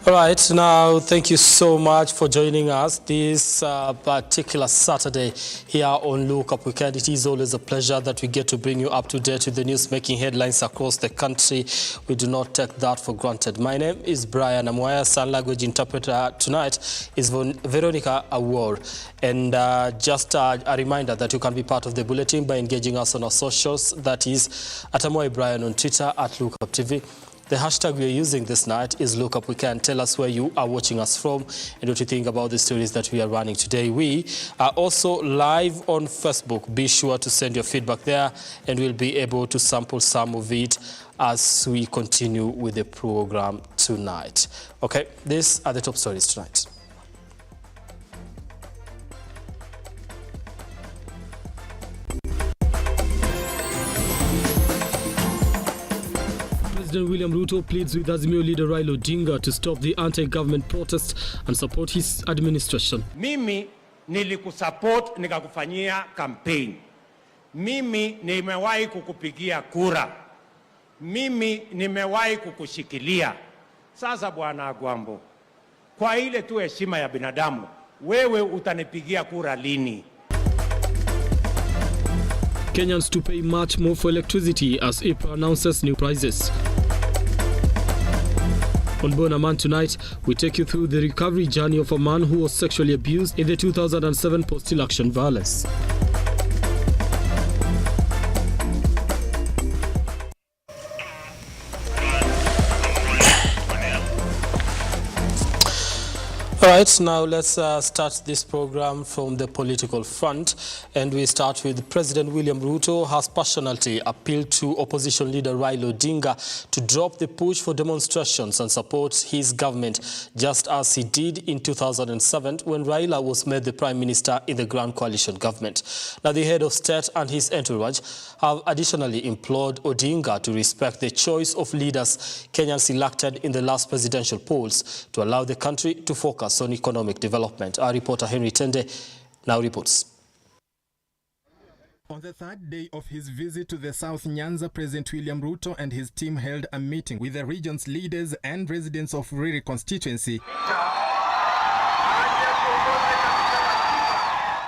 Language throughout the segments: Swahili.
All right, now thank you so much for joining us this particular Saturday here on Lookup Weekend. It is always a pleasure that we get to bring you up to date with the news making headlines across the country. We do not take that for granted. My name is Brian Amwai. Sign language interpreter tonight is Veronica Awor. And just a reminder that you can be part of the bulletin by engaging us on our socials. That is at Amwai Brian on Twitter, at Lookuptv. The hashtag we are using this night is Lookup Weekend. Tell us where you are watching us from and what you think about the stories that we are running today. We are also live on Facebook. Be sure to send your feedback there and we'll be able to sample some of it as we continue with the program tonight. Okay, these are the top stories tonight. President William Ruto pleads with Azimio leader Raila Odinga to stop the anti-government protests and support his administration. Mimi nilikusupport nikakufanyia campaign. Mimi nimewahi kukupigia kura. Mimi nimewahi kukushikilia. Sasa bwana Agwambo, kwa ile tu heshima ya binadamu, wewe utanipigia kura lini? Kenyans to pay much more for electricity as April announces new prices. On Bonaman tonight, we take you through the recovery journey of a man who was sexually abused in the 2007 post-election violence. All right, now let's start this program from the political front, and we start with President William Ruto has passionately appealed to opposition leader Raila Odinga to drop the push for demonstrations and support his government, just as he did in 2007 when Raila was made the Prime Minister in the Grand Coalition government. Now, the head of state and his entourage have additionally implored Odinga to respect the choice of leaders Kenyans elected in the last presidential polls to allow the country to focus on economic development. Our reporter Henry Tende now reports. On the third day of his visit to the South Nyanza, President William Ruto and his team held a meeting with the region's leaders and residents of Riri constituency,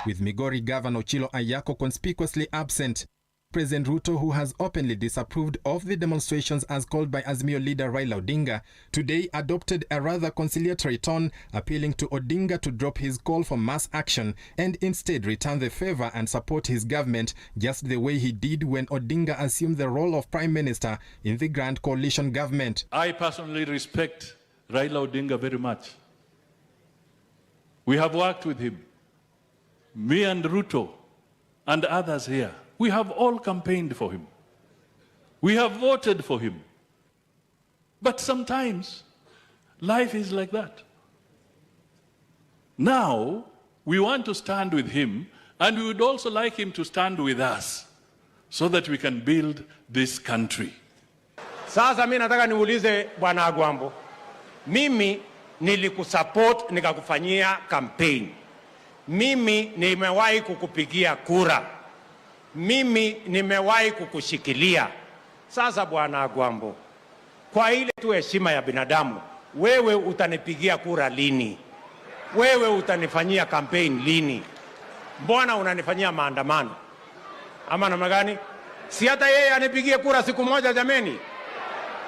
with Migori Governor Ochilo Ayako conspicuously absent. President Ruto, who has openly disapproved of the demonstrations as called by Azimio leader Raila Odinga, today adopted a rather conciliatory tone, appealing to Odinga to drop his call for mass action and instead return the favor and support his government, just the way he did when Odinga assumed the role of Prime Minister in the Grand Coalition government. I personally respect Raila Odinga very much. We have worked with him. Me and Ruto and others here. We have all campaigned for him. We have voted for him. But sometimes life is like that. Now we want to stand with him, and we would also like him to stand with us so that we can build this country. Sasa mimi nataka niulize bwana Agwambo. Mimi nilikusupport nikakufanyia campaign. Mimi nimewahi kukupigia kura. Mimi nimewahi kukushikilia. Sasa bwana Agwambo, kwa ile tu heshima ya binadamu, wewe utanipigia kura lini? Wewe utanifanyia campaign lini? Mbona unanifanyia maandamano? Ama namna gani? Si hata yeye anipigie kura siku moja jameni.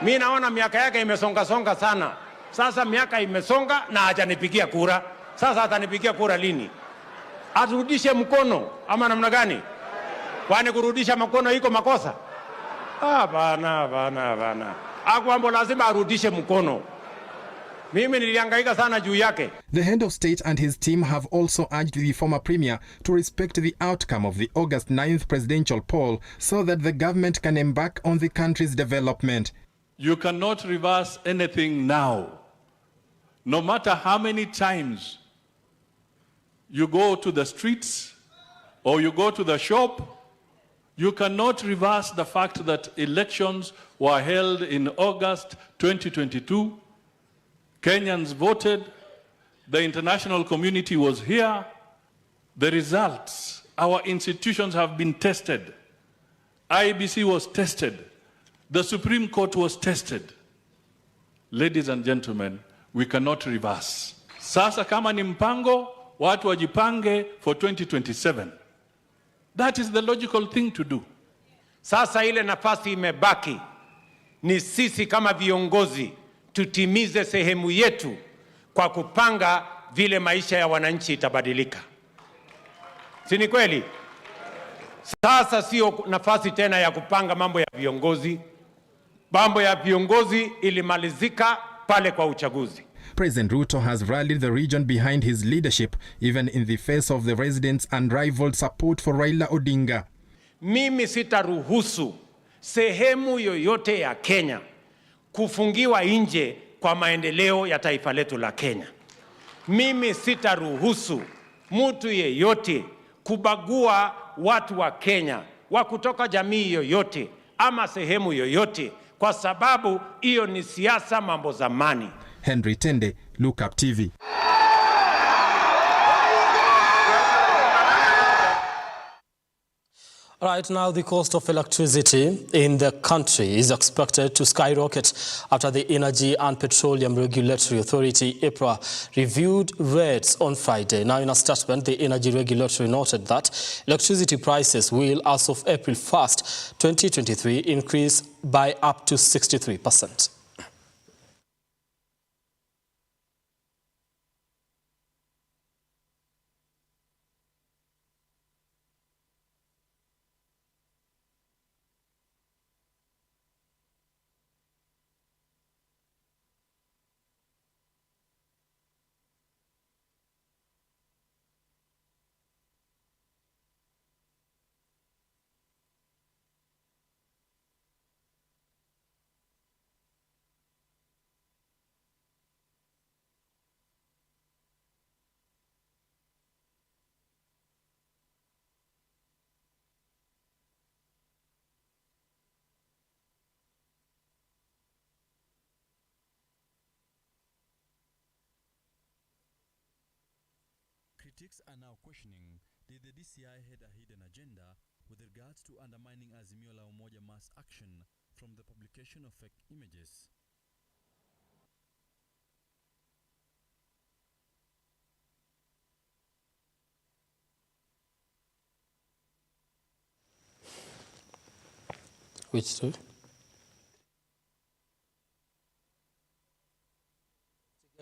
Mimi naona miaka yake imesonga sana. Sasa miaka imesonga na hajanipigia kura. Sasa atanipigia kura lini? Aturudishe mkono ama namna gani? Kwani kurudisha mkono iko makosa? Bana. Agwambo lazima arudishe mkono. Mimi nilihangaika sana juu yake. The head of state and his team have also urged the former premier to respect the outcome of the August 9th presidential poll so that the government can embark on the country's development. You cannot reverse anything now. No matter how many times you go to the streets or you go to the shop, you cannot reverse the fact that elections were held in August 2022. Kenyans voted. The international community was here. The results, our institutions have been tested. IBC was tested. The Supreme Court was tested. Ladies and gentlemen, we cannot reverse. Sasa kama ni mpango, watu wajipange for 2027. That is the logical thing to do. Sasa ile nafasi imebaki ni sisi kama viongozi tutimize sehemu yetu kwa kupanga vile maisha ya wananchi itabadilika. Si ni kweli? Sasa sio nafasi tena ya kupanga mambo ya viongozi. Mambo ya viongozi ilimalizika pale kwa uchaguzi. President Ruto has rallied the region behind his leadership, even in the face of the residents' unrivaled support for Raila Odinga. Mimi sitaruhusu sehemu yoyote ya Kenya kufungiwa nje kwa maendeleo ya taifa letu la Kenya. Mimi sitaruhusu mtu yeyote kubagua watu wa Kenya wa kutoka jamii yoyote ama sehemu yoyote, kwa sababu hiyo ni siasa mambo zamani. Henry Tende, Lookuptv. Right now, the cost of electricity in the country is expected to skyrocket after the Energy and Petroleum Regulatory Authority, EPRA, reviewed rates on Friday. Now, in a statement, the Energy Regulatory noted that electricity prices will, as of April 1st, 2023, increase by up to 63%. Critics are now questioning, did the DCI had a hidden agenda with regards to undermining Azimio la Umoja mass action from the publication of fake images? Which two?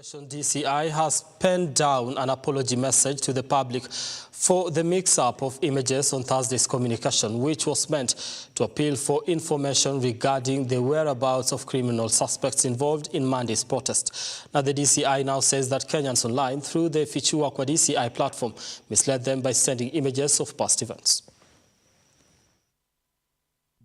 DCI has penned down an apology message to the public for the mix-up of images on Thursday's communication, which was meant to appeal for information regarding the whereabouts of criminal suspects involved in Monday's protest. Now, the DCI now says that Kenyans online, through the Fichua kwa DCI platform, misled them by sending images of past events.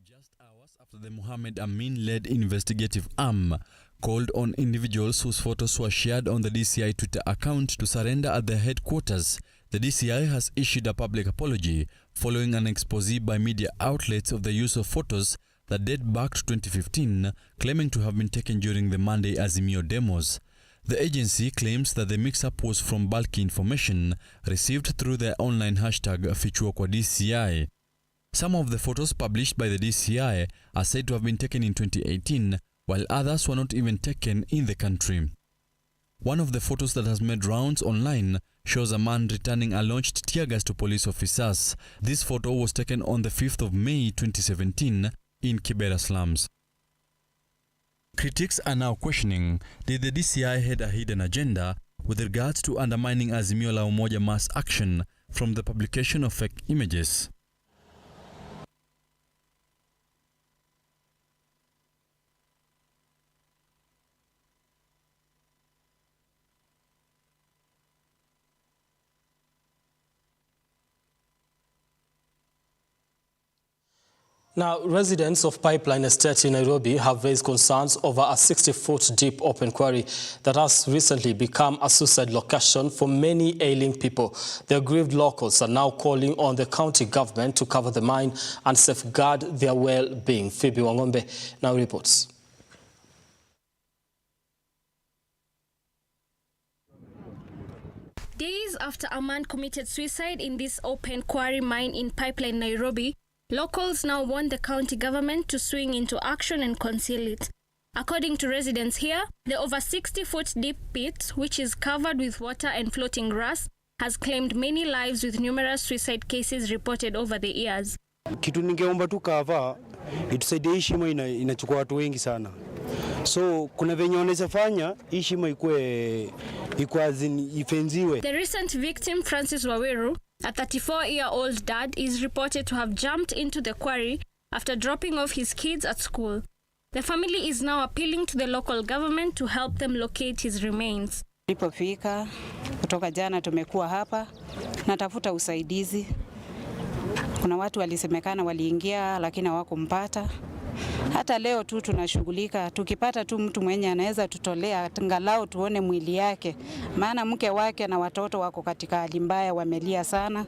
Just hours after the Mohammed Amin-led investigative arm called on individuals whose photos were shared on the DCI Twitter account to surrender at their headquarters, the DCI has issued a public apology following an expose by media outlets of the use of photos that date back to 2015, claiming to have been taken during the Monday Azimio demos. The agency claims that the mix-up was from bulky information received through their online hashtag Fichua kwa DCI. Some of the photos published by the DCI are said to have been taken in 2018, while others were not even taken in the country. One of the photos that has made rounds online shows a man returning a launched tear gas to police officers. This photo was taken on the 5th of May 2017 in Kibera slums. Critics are now questioning, did the DCI had a hidden agenda with regards to undermining Azimio la Umoja mass action from the publication of fake images? Now, residents of Pipeline Estate in Nairobi have raised concerns over a 60-foot deep open quarry that has recently become a suicide location for many ailing people. The aggrieved locals are now calling on the county government to cover the mine and safeguard their well-being. Phoebe Wangombe now reports. Days after a man committed suicide in this open quarry mine in Pipeline, Nairobi, locals now want the county government to swing into action and conceal it. According to residents here, the over 60-foot deep pit, which is covered with water and floating grass, has claimed many lives with numerous suicide cases reported over the years. Kitu ningeomba tu kava itusaidie hii shimo inachukua watu wengi sana. So kuna venye wanaweza fanya hii shimo ikue ifenziwe. The recent victim, Francis Waweru, a 34-year-old dad, is reported to have jumped into the quarry after dropping off his kids at school. The family is now appealing to the local government to help them locate his remains. Nilipofika kutoka jana tumekuwa hapa natafuta usaidizi. Kuna watu walisemekana waliingia lakini hawakumpata. Hata leo tu tunashughulika, tukipata tu mtu mwenye anaweza tutolea angalau tuone mwili yake, maana mke wake na watoto wako katika hali mbaya, wamelia sana,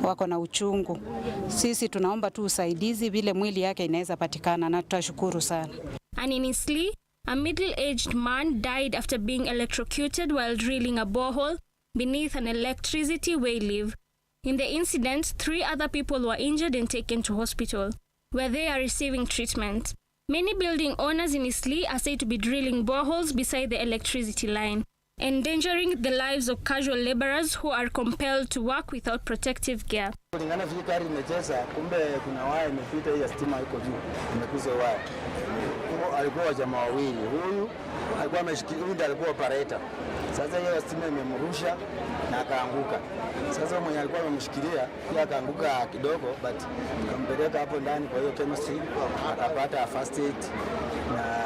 wako na uchungu. Sisi tunaomba tu usaidizi vile mwili yake inaweza patikana, na tutashukuru sana. And in Isli, a middle-aged man died after being electrocuted while drilling a borehole beneath an electricity wayleave. In the incident, 3 other people were injured and taken to hospital, where they are receiving treatment. Many building owners in Isli are said to be drilling boreholes beside the electricity line, endangering the lives of casual laborers who are compelled to work without protective gear. Kulingana vile gari imecheza, kumbe kuna waya imepita hii stima iko juu, imekuza waya. Alikuwa jamaa wawili, huyu alikuwa ameshikilia, huyu alikuwa operator. Sasa hiyo stima imemrusha na akaanguka. Sasa mwenye alikuwa amemshikilia pia akaanguka kidogo, but tukampeleka hapo ndani kwa hiyo chemistry akapata first aid na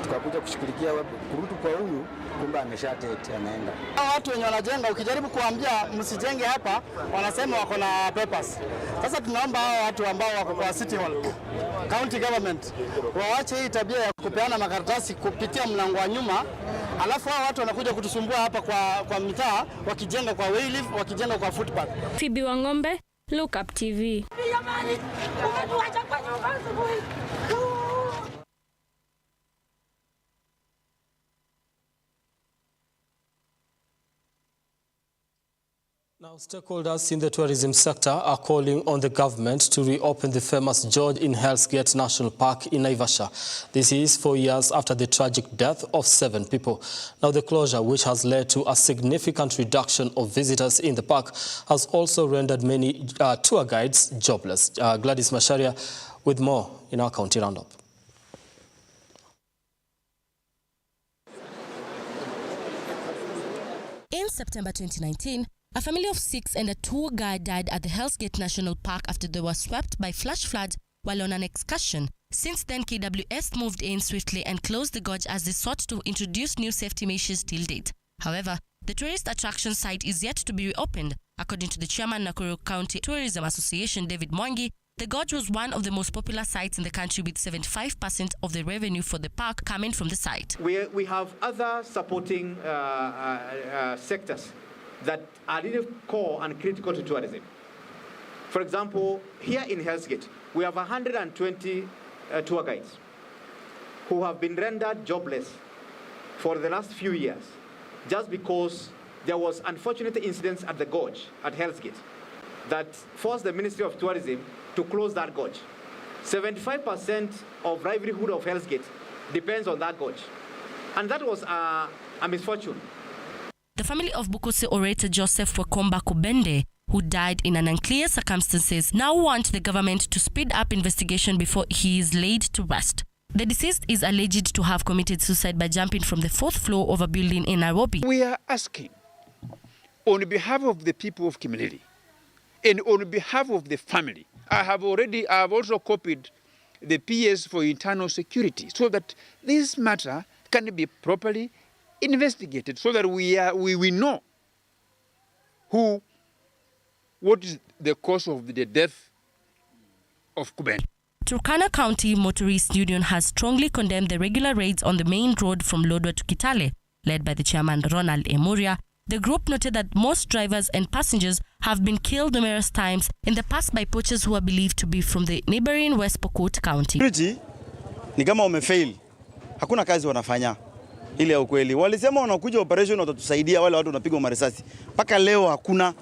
tukakuja kushughulikia kurutu kwa huyu, kumbe ameshatete ameenda. Watu wenye wanajenga ukijaribu kuambia msijenge hapa wanasema wako na papers. Sasa tunaomba hao watu ambao wako kwa City Hall, County Government, waache hii tabia ya kupeana makaratasi kupitia mlango wa nyuma. Alafu hao watu wanakuja kutusumbua hapa kwa mitaa wakijenga kwa wayleave, wakijenga kwa footpath. Phoebe Wangombe, Lookuptv. Now, stakeholders in the tourism sector are calling on the government to reopen the famous George in Hell's Gate National Park in Naivasha. This is 4 years after the tragic death of 7 people. Now, the closure, which has led to a significant reduction of visitors in the park, has also rendered many tour guides jobless. Gladys Masharia with more in our county roundup. In September 2019, a family of 6 and a tour guide died at the Hell's Gate National Park after they were swept by flash floods while on an excursion. Since then, KWS moved in swiftly and closed the gorge as they sought to introduce new safety measures till date. However, the tourist attraction site is yet to be reopened. According to the chairman of Nakuru County Tourism Association, David Mwangi, the gorge was one of the most popular sites in the country, with 75% of the revenue for the park coming from the site. We have other supporting sectors that are really core and critical to tourism. For example, here in Hell's Gate, we have 120 tour guides who have been rendered jobless for the last few years just because there was unfortunate incidents at the gorge at Hell's Gate that forced the Ministry of Tourism to close that gorge. 75% of livelihood of Hell's Gate depends on that gorge. And that was a misfortune. The family of Bukusi orator Joseph Wakomba Kubende, who died in an unclear circumstances, now want the government to speed up investigation before he is laid to rest. The deceased is alleged to have committed suicide by jumping from the 4th floor of a building in Nairobi. We are asking, on behalf of the people of Kimilili and on behalf of the family, I have also copied the PS for internal security so that this matter can be properly investigated, so that we know what is the cause of the death of Kubende. Turkana County Motorists Union has strongly condemned the regular raids on the main road from Lodwar to Kitale, led by the chairman Ronald Emuria. The group noted that most drivers and passengers have been killed numerous times in the past by poachers who are believed to be from the neighboring West Pokot County. Ni kama wamefail. Hakuna kazi wanafanya. Ile ya ukweli. Walisema wanakuja operation watatusaidia, wale watu wanapigwa marisasi. Paka leo hakuna.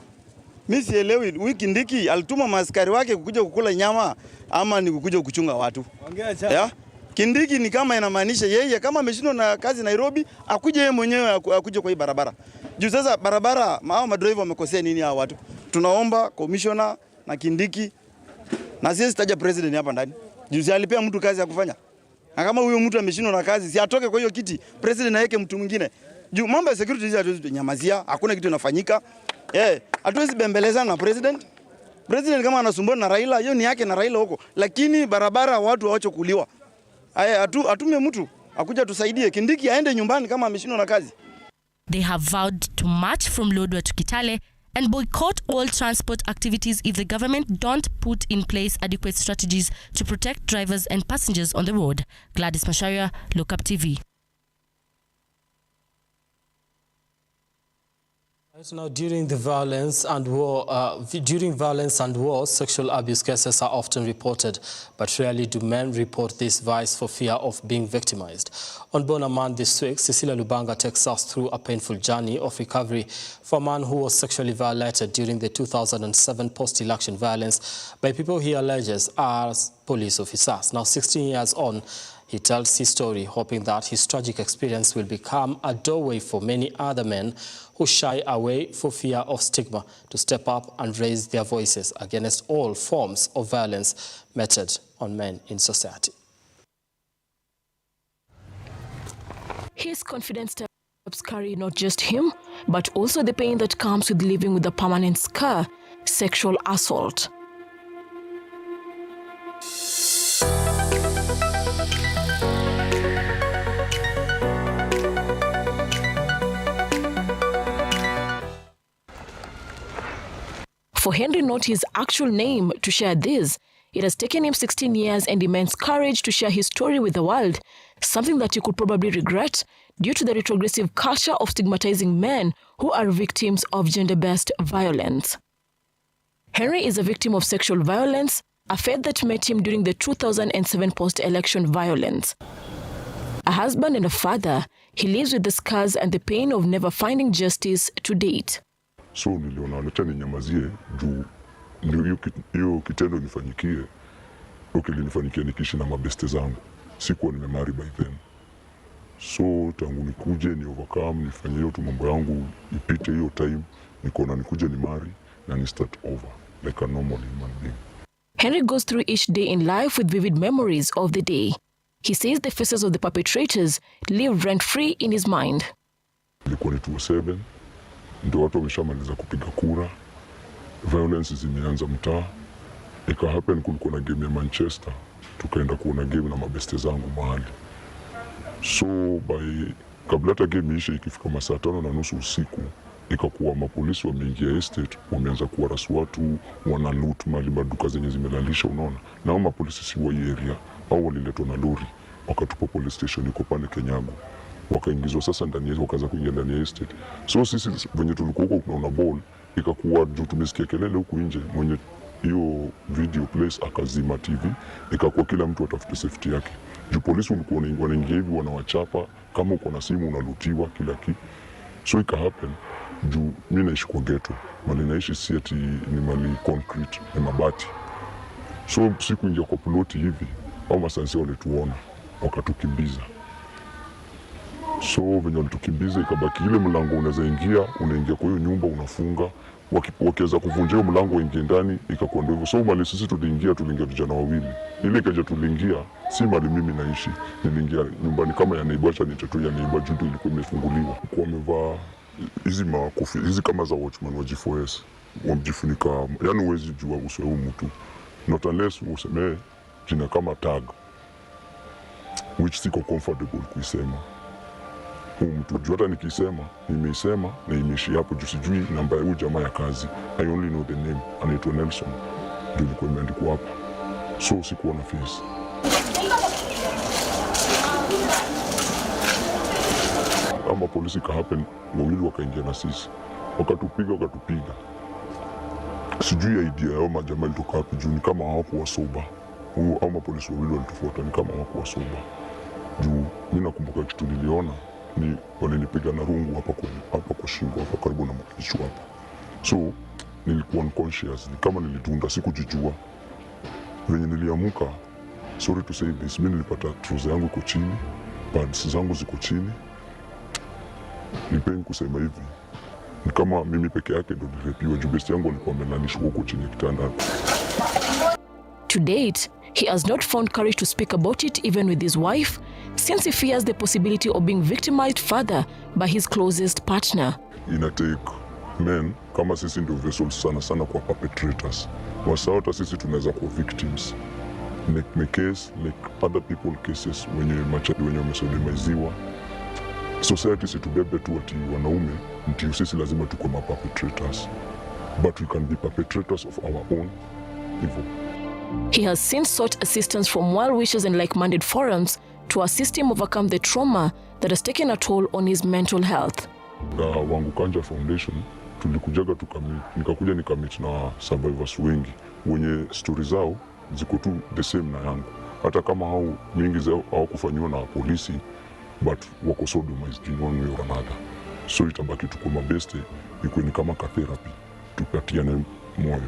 Mimi sielewi, wiki ndiki alituma maaskari wake kukuja kukula nyama ama ni kukuja kuchunga watu. Yeah? Kindiki ni kama inamaanisha yeye kama ameshindwa na kazi Nairobi, akuje yeye mwenyewe akuje kwa hii barabara. Juu sasa barabara hao madriver wamekosea nini hao watu? Tunaomba commissioner na Kindiki na sisi taja president hapa ndani. Juu si alipea mtu kazi ya kufanya. Na kama huyo mtu ameshindwa na kazi, si atoke kwa hiyo kiti, president aweke mtu mwingine. Juu mambo ya security hizi hatuwezi nyamazia, hakuna kitu inafanyika. Hatuwezi bembelezana na president. President kama anasumbua na Raila, hiyo ni yake na Raila huko. Lakini barabara watu waache kuliwa. Atume mtu akuja tusaidie. Kindiki aende nyumbani kama ameshindwa na kazi. They have vowed to march from Lodwar to Kitale and boycott all transport activities if the government don't put in place adequate strategies to protect drivers and passengers on the road. Gladys Masharia, Lookuptv. Now, during violence and war, sexual abuse cases are often reported, but rarely do men report this vice for fear of being victimized. On Bona Man this week, Cecilia Lubanga takes us through a painful journey of recovery for a man who was sexually violated during the 2007 post-election violence by people he alleges are police officers. Now, 16 years on, he tells his story, hoping that his tragic experience will become a doorway for many other men who shy away for fear of stigma to step up and raise their voices against all forms of violence meted on men in society. His confident steps carry not just him, but also the pain that comes with living with a permanent scar, sexual assault. For Henry, not his actual name, to share this, it has taken him 16 years and immense courage to share his story with the world, something that he could probably regret due to the retrogressive culture of stigmatizing men who are victims of gender-based violence. Henry is a victim of sexual violence, a fate that met him during the 2007 post-election violence. A husband and a father, he lives with the scars and the pain of never finding justice to date. So niliona acha ninyamazie juu hiyo kitendo nifanyikie. Kilinifanyikia nikiishi na mabeste zangu. Sikuwa nimemari by then. So tangu nikuje ni overcome, nifanye hiyo tu mambo yangu, ipite hiyo time, nikaona nikuje ni marry na ni start over like a normal human being. Henry goes through each day in life with vivid memories of the day. He says the faces of the perpetrators live rent-free in his mind. Ilikuwa ni 2007, ndio watu wameshamaliza kupiga kura, violence zimeanza mtaa. Happen kulikuwa na game ya Manchester, tukaenda kuona game na mabeste zangu mahali. So kabla hata game ishe, ikifika masaa 5:30 usiku, ikakuwa mapolisi wameingia estate, wameanza kuwarasu watu, wana loot mali maduka zenye zimelalisha, unaona. Na hao mapolisi si wa area, au waliletwa na lori, wakatupa police station iko pale Kenyago. Wakaingizwa sasa ndani yetu, wakaanza kuingia ndani ya estate. So sisi venye tulikuwa huko tunaona ball, ikakuwa juu tumesikia kelele huku nje, mwenye hiyo video place akazima TV, ikakuwa kila mtu atafute safety yake. Juu polisi walikuwa wanaingia hivi, wanawachapa, kama uko na simu unalutiwa kila kitu. So happen juu mimi naishi kwa ghetto, mali naishi si ati ni mali concrete, ni mabati. So siku ingia kwa ploti hivi, au masansi walituona, wakatukimbiza. So venye walitukimbiza, ikabaki ile mlango unaweza ingia, unaingia kwa hiyo nyumba unafunga, wakiweza kuvunja mlango waingie ndani, ikakuwa ndio hivyo. So mali sisi tuliingia vijana wawili. Ile kaja tuliingia, si mali mimi naishi, niliingia nyumbani kama ya neighbor, cha nitatu ya neighbor, juu ilikuwa imefunguliwa. Kwa wamevaa hizi makofi, hizi kama za watchman wa G4S, wamjifunika, yani huwezi jua uso wa mtu. Not unless useme jina kama tag, which siko comfortable kuisema. Mtu juu hata nikisema, nimeisema na imeishi hapo, juu sijui namba ya huyu jamaa ya kazi. I only know the name, anaitwa Nelson. Ndio ilikuwa imeandikwa hapa. So sikuwa na face. Kama polisi happen, wawili wakaingia na sisi. Wakatupiga. Sijui idea yao majamaa ilitoka wapi, juu ni kama hawakuwa soba. Au mapolisi wawili walitufuata ni kama hawakuwa soba. Juu mimi nakumbuka kitu niliona ni walinipiga na rungu hapa kwa shingo, hapa karibu na kichwa hapa. So nilikuwa unconscious, ni kama nilidunda, sikujijua. Venye niliamuka sorry to say this, mimi nilipata trouser yangu iko chini, pads zangu ziko chini. Nipeni kusema hivi, ni kama mimi peke yake ndo nilirepiwa, juu besti yangu alikuwa amenanishwa huko chini kitanda. To date, he has not found courage to speak about it even with his wife, since he fears the possibility of being victimized further by his closest partner. Ina take men kama sisi ndio vessels sana kwa perpetrators. Wasauta sisi tunaweza kuwa victims. Make case, make other people cases wenye wamesodemaiziwa. Society situbebe tu ati wanaume, ndio sisi lazima tuko perpetrators. But we can be perpetrators of our own evil. He has since sought assistance from well-wishers and like-minded forums to assist him overcome the trauma that has taken a toll on his mental health. Wangu Kanja Foundation tulikujaga nikakuja nikamit na survivors wengi wenye story zao ziko tu the same na yangu, hata kama hao mingi zao hawakufanywa na polisi, but wako sodomized in one way or another. So itabaki tuko mabeste, iko ni kama therapy, tupatiane moyo.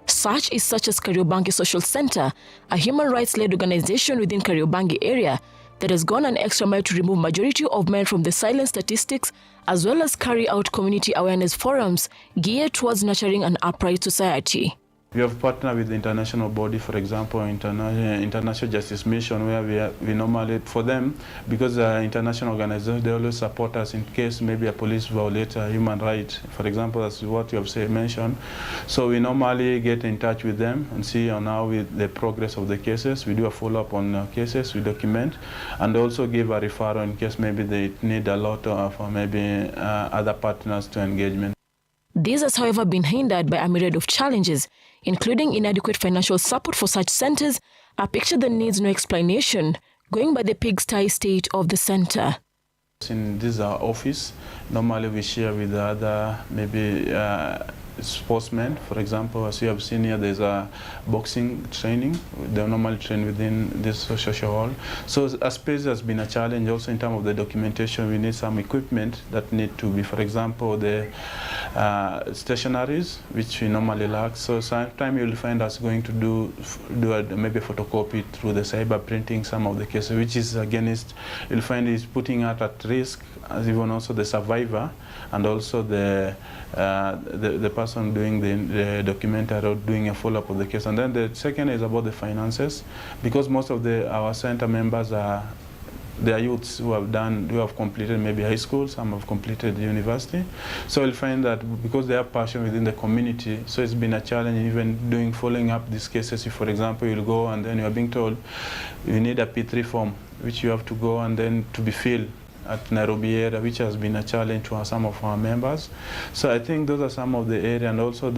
Such is such as Kariobangi Social Center, a human rights-led organization within Kariobangi area that has gone an extra mile to remove majority of men from the silent statistics, as well as carry out community awareness forums geared towards nurturing an upright society. We have partnered with the international body, for example, International Justice Mission, where we normally, for them, because international organizations, they always support us in case maybe a police violates a human right. For example, that's what you have mentioned. So we normally get in touch with them and see on how the progress of the cases. We do a follow-up on cases, we document, and also give a referral in case maybe they need a lot of maybe other partners to engagement. This has, however, been hindered by a myriad of challenges, including inadequate financial support for such centers, a picture that needs no explanation, going by the pigsty state of the center. In this office, normally we share with the other maybe sportsmen. For example, as you have seen here, there's a boxing training. They normally train within this social hall. So a space has been a challenge also in terms of the documentation. We need some equipment that need to be, for example, the stationaries, which we normally lack. So sometimes you'll find us going to do maybe photocopy through the cyber printing some of the cases, which is against, you'll find is putting us at risk, as even also the survivor and also the person doing the documentary or doing a follow-up of the case. And then the second is about the finances, because most of our center members they are youths who have completed maybe high school, some have completed university. So you'll find that because they have passion within the community, so it's been a challenge even following up these cases. If, for example, you'll go and then you are being told you need a P3 form, which you have to go and then to be filled at Nairobi area, which has been a challenge to some of our members. So I think those are some of the areas, and also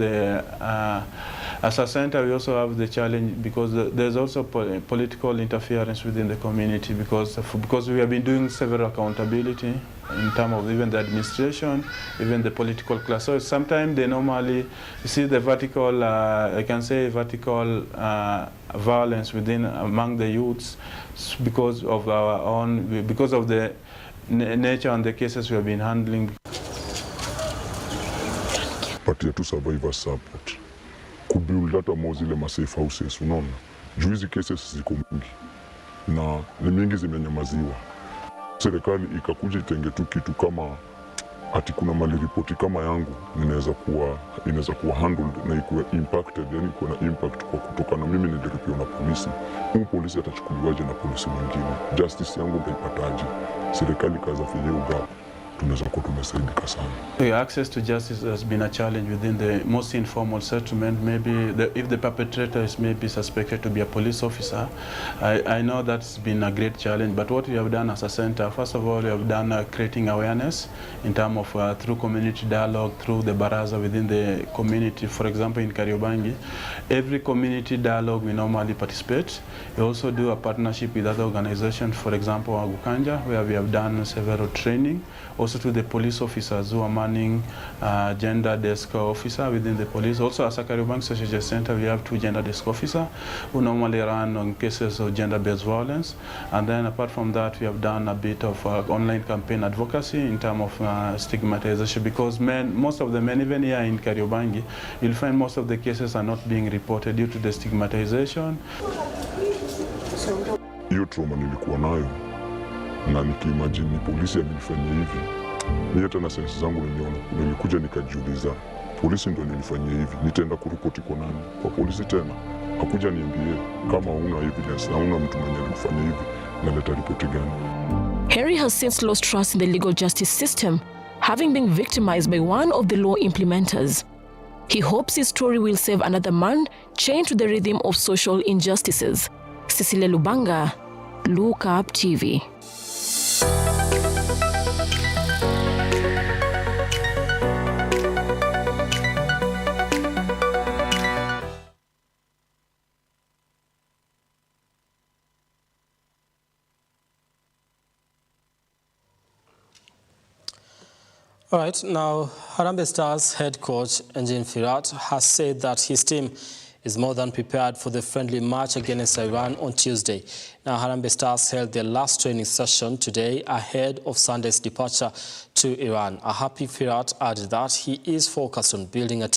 as a center we also have the challenge because there's also political interference within the community because we have been doing several accountability in terms of even the administration, even the political class. So sometimes they normally see the vertical, I can say vertical violence among the youths because of the nature and the cases we have been handling. Patia tu survivor support. Kubuild hata zile safe houses, unaona. Juu hizi cases ziko mingi na ni mingi zimenyamaziwa. Serikali ikakuja itenge tu kitu kama ati kuna mali ripoti kama yangu inaweza kuwa handled na ikuwa impacted, yani kuna impact kwa kutokana mimi niliripiwa na polisi. Polisi atachukuliwaje na polisi mwingine? Justice yangu utaipataje? Serikali kaza fanyia ugap. Tunaweza kuwa tumesaidika sana. Access to justice has been a challenge within the most informal settlement. Maybe if the perpetrator is maybe suspected to be a police officer, I know that's been a great challenge. But what we have done as a center, first of all, we have done creating awareness in terms of through community dialogue, through the baraza within the community. For example, in Kariobangi, every community dialogue we normally participate. We also do a partnership with other organizations. For example, Agukanja, where we have done several training. Also to the police officers who are manning gender desk officer within the police. Also as a Kariobangi Social Justice Center, we have 2 gender desk officers who normally run on cases of gender-based violence. And then apart from that, we have done a bit of online campaign advocacy in terms of stigmatization, because most of the men, even here in Kariobangi, you'll find most of the cases are not being reported due to the stigmatization. Hiyo trauma nilikuwa nayo, na nikiimagine polisi amenifanyia hivi, ni hata na sensi zangu nilikuja nikajiuliza, polisi ndio nilifanyia hivi, nitaenda kuripoti kwa nani? Kwa polisi tena? Hakuja niambie kama huna evidence na huna mtu mwenye alikufanyia hivi, naleta ripoti gani? Harry has since lost trust in the legal justice system, having been victimized by one of the law implementers. He hopes his story will save another man chained to the rhythm of social injustices. Cecilia Lubanga, Lookuptv. All right, now Harambee Stars head coach Engin Firat has said that his team is more than prepared for the friendly match against Iran on Tuesday. Now Harambee Stars held their last training session today ahead of Sunday's departure to Iran. A happy Firat added that he is focused on building a